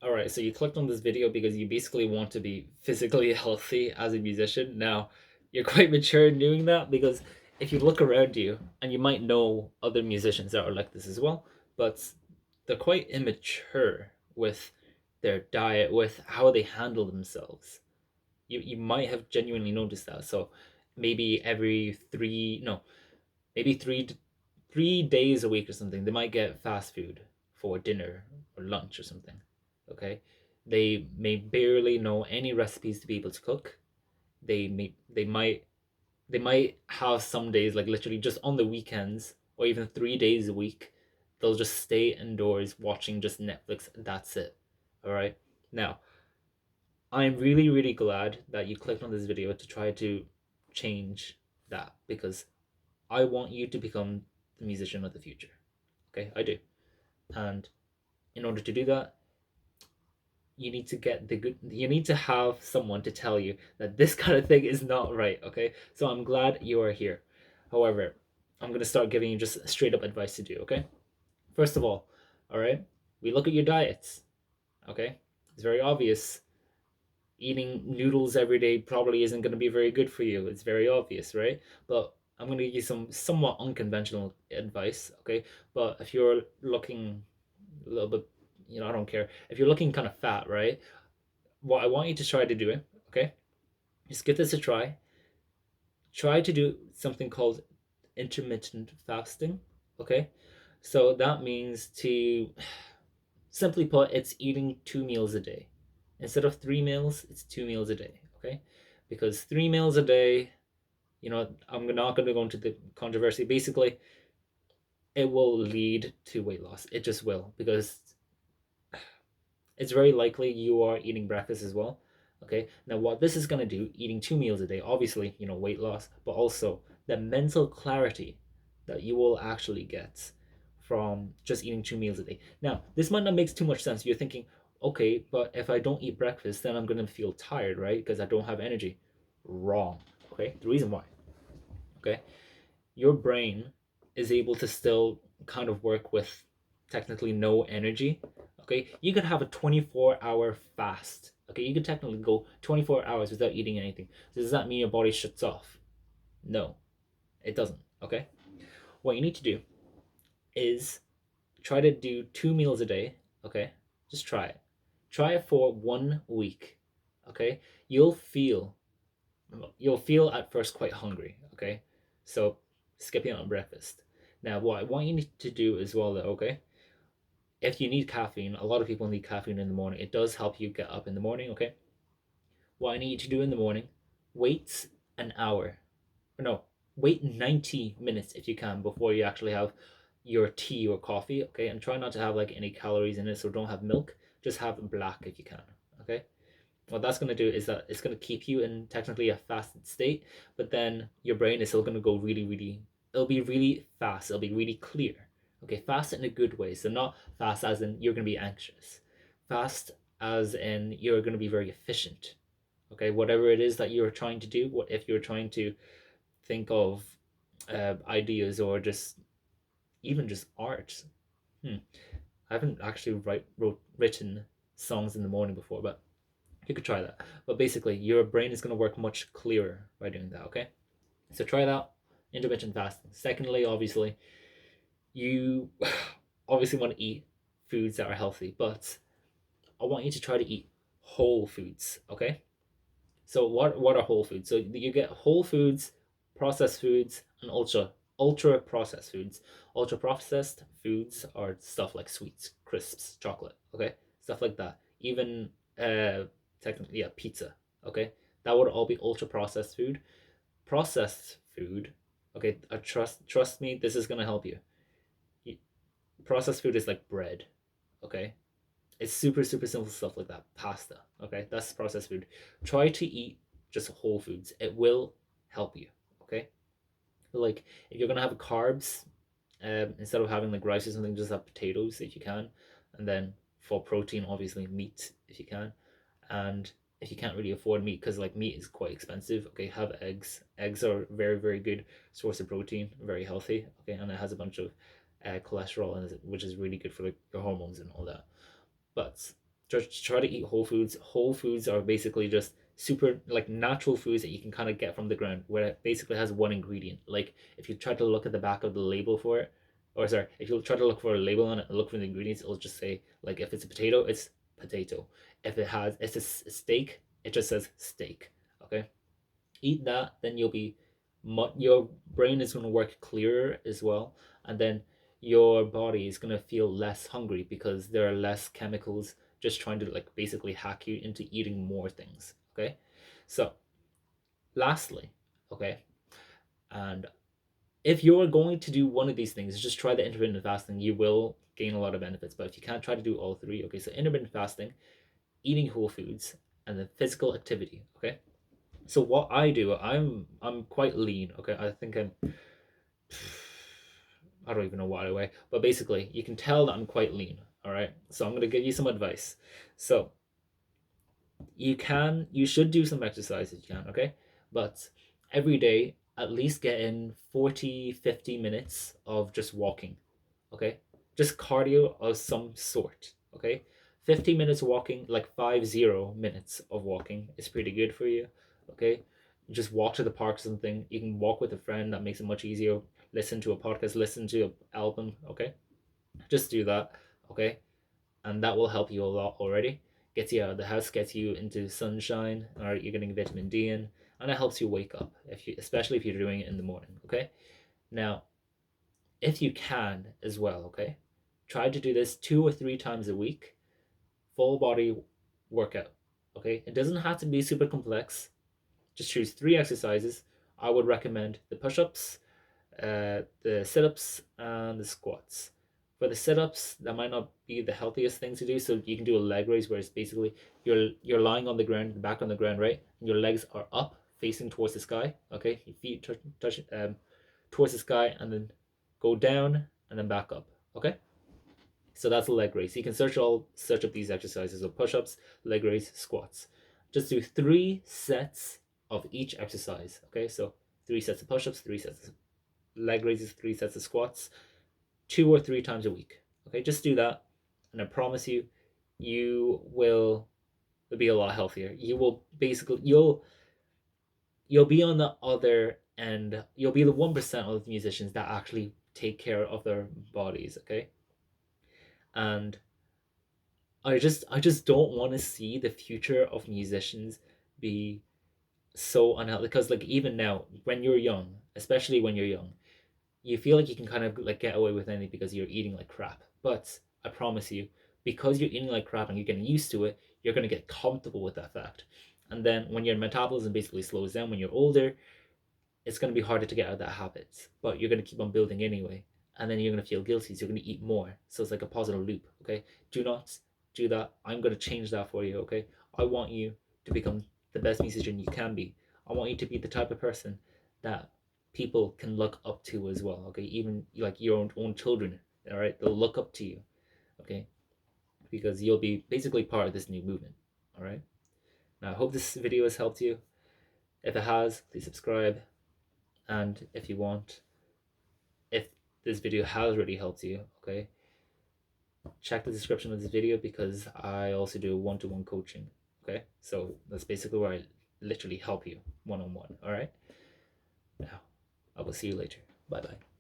All right, so you clicked on this video because you basically want to be physically healthy as a musician. Now, you're quite mature in doing that because if you look around you, and you might know other musicians that are like this as well, but they're quite immature with their diet, with how they handle themselves. You might have genuinely noticed that. So maybe every three, no, maybe 3 days a week or something, they might get fast food for dinner or lunch or something. Okay, they may barely know any recipes to be able to cook. They might have some days, like literally just on the weekends or even 3 days a week, they'll just stay indoors watching just Netflix. That's it. All right. Now, I'm really, really glad that you clicked on this video to try to change that because I want you to become the musician of the future. Okay, I do. And in order to do that, you need to get the good, you need to have someone to tell you that this kind of thing is not right. Okay, so I'm glad you are here. However, I'm going to start giving you just straight up advice to do. Okay, first of all right, we look at your diets. Okay, it's very obvious. Eating noodles every day probably isn't going to be very good for you. It's very obvious, right? But I'm going to give you some somewhat unconventional advice. Okay, but if you're looking a little bit, I don't care. If you're looking kind of fat, right? What I want you to try to do it, okay? Just give this a try. Try to do something called intermittent fasting, okay? So that means to simply put, it's eating 2 meals a day. Instead of 3 meals, it's 2 meals a day, okay? Because 3 meals a day, I'm not going to go into the controversy. Basically, it will lead to weight loss. It just will, because it's very likely you are eating breakfast as well. Okay. Now, what this is going to do, eating 2 meals a day, obviously, weight loss, but also the mental clarity that you will actually get from just eating 2 meals a day. Now, this might not make too much sense. You're thinking, okay, but if I don't eat breakfast, then I'm going to feel tired, right? Because I don't have energy. Wrong. Okay. The reason why, okay, your brain is able to still kind of work with technically no energy. Okay, you could have a 24-hour fast. Okay, you could technically go 24 hours without eating anything. Does that mean your body shuts off? No, it doesn't. Okay, what you need to do is try to do 2 meals a day. Okay, just try it. Try it for 1 week. Okay, you'll feel you'll feel at first quite hungry. Okay, so skipping on breakfast. Now, what I want you to do as well, though, okay, if you need caffeine, a lot of people need caffeine in the morning. It does help you get up in the morning, okay? What I need you to do in the morning, wait an hour. Or no, wait 90 minutes if you can before you actually have your tea or coffee, okay? And try not to have like any calories in it, so don't have milk. Just have black if you can, okay? What that's going to do is that it's going to keep you in technically a fasted state, but then your brain is still going to go really, really, it'll be really fast. It'll be really clear. Okay, fast in a good way. So not fast as in you're going to be anxious. Fast as in you're going to be very efficient. Okay, whatever it is that you're trying to do, what if you're trying to think of ideas or just even just art. Hmm. I haven't actually written songs in the morning before, but you could try that. But basically, your brain is going to work much clearer by doing that, okay? So try that intermittent fasting. Secondly, obviously, you obviously want to eat foods that are healthy, but I want you to try to eat whole foods, okay? So what are whole foods? So you get whole foods, processed foods, and ultra processed foods. Ultra processed foods are stuff like sweets, crisps, chocolate, okay? Stuff like that. Even technically, yeah, pizza, okay? That would all be ultra processed food. Processed food, okay, trust me, this is gonna help you. Processed food is like bread, okay? It's super, super simple stuff like that. Pasta. Okay, that's processed food. Try to eat just whole foods. It will help you. Okay, like if you're gonna have carbs, instead of having like rice or something, just have potatoes if you can, and then for protein, obviously meat if you can, and if you can't really afford meat because like meat is quite expensive, okay, have eggs. Eggs are very, very good source of protein, very healthy. Okay, and it has a bunch of cholesterol in it, which is really good for like your hormones and all that. But Just try to eat whole foods. Whole foods are basically just super like natural foods that you can kind of get from the ground, where it basically has one ingredient. Like if you try to look at the back of the label for it, or sorry, if you try to look for a label on it and look for the ingredients, it'll just say like if it's a potato, it's potato. If it's a steak, it just says steak. Okay, eat that, then your brain is going to work clearer as well, and then your body is going to feel less hungry because there are less chemicals just trying to like basically hack you into eating more things. Okay, so lastly, okay, and if you're going to do one of these things, just try the intermittent fasting. You will gain a lot of benefits, but if you can't, try to do all three. Okay, so intermittent fasting, eating whole foods, and then physical activity. Okay, so what I do, I'm quite lean. Okay, I think I don't even know what I weigh, but basically you can tell that I'm quite lean. All right, so I'm gonna give you some advice. So you should do some exercise if you can. Okay, but every day at least get in 40-50 minutes of just walking. Okay, just cardio of some sort. Okay, 50 minutes walking, like 50 minutes of walking is pretty good for you. Okay, just walk to the park or something. You can walk with a friend, that makes it much easier. Listen to a podcast, listen to an album. Okay, just do that. Okay, and that will help you a lot already. Gets you out of the house, gets you into sunshine, or you're getting vitamin D in, and it helps you wake up, if you especially if you're doing it in the morning. Okay, now if you can as well, okay, try to do this 2 or 3 times a week, full body workout. Okay, it doesn't have to be super complex. Just choose 3 exercises. I would recommend the push-ups, the sit-ups, and the squats. For the sit-ups, that might not be the healthiest thing to do, so you can do a leg raise, where it's basically you're lying on the ground, the back on the ground, right? And your legs are up, facing towards the sky. Okay, your feet touch towards the sky, and then go down and then back up. Okay, so that's a leg raise. You can search up these exercises of push-ups, leg raise, squats. Just do 3 sets of each exercise. Okay, so 3 sets of push-ups, 3 sets of leg raises, 3 sets of squats, 2 or 3 times a week. Okay, just do that, and I promise you, you will be a lot healthier. You will basically you'll be on the other end. You'll be the 1% of the musicians that actually take care of their bodies. Okay, and I just don't want to see the future of musicians be so unhealthy, because like even now when you're young, especially when you're young, you feel like you can kind of like get away with anything because you're eating like crap. But I promise you, because you're eating like crap and you're getting used to it, you're going to get comfortable with that fact. And then when your metabolism basically slows down when you're older, it's going to be harder to get out of that habit. But you're going to keep on building anyway. And then you're going to feel guilty, so you're going to eat more. So it's like a positive loop, okay? Do not do that. I'm going to change that for you, okay? I want you to become the best musician you can be. I want you to be the type of person that people can look up to as well, okay? Even like your own children, all right? They'll look up to you, okay? Because you'll be basically part of this new movement, all right? Now, I hope this video has helped you. If it has, please subscribe. And if you want, if this video has really helped you, okay, check the description of this video, because I also do one-to-one coaching. Okay, so that's basically where I literally help you one-on-one. All right, now I will see you later. Bye bye.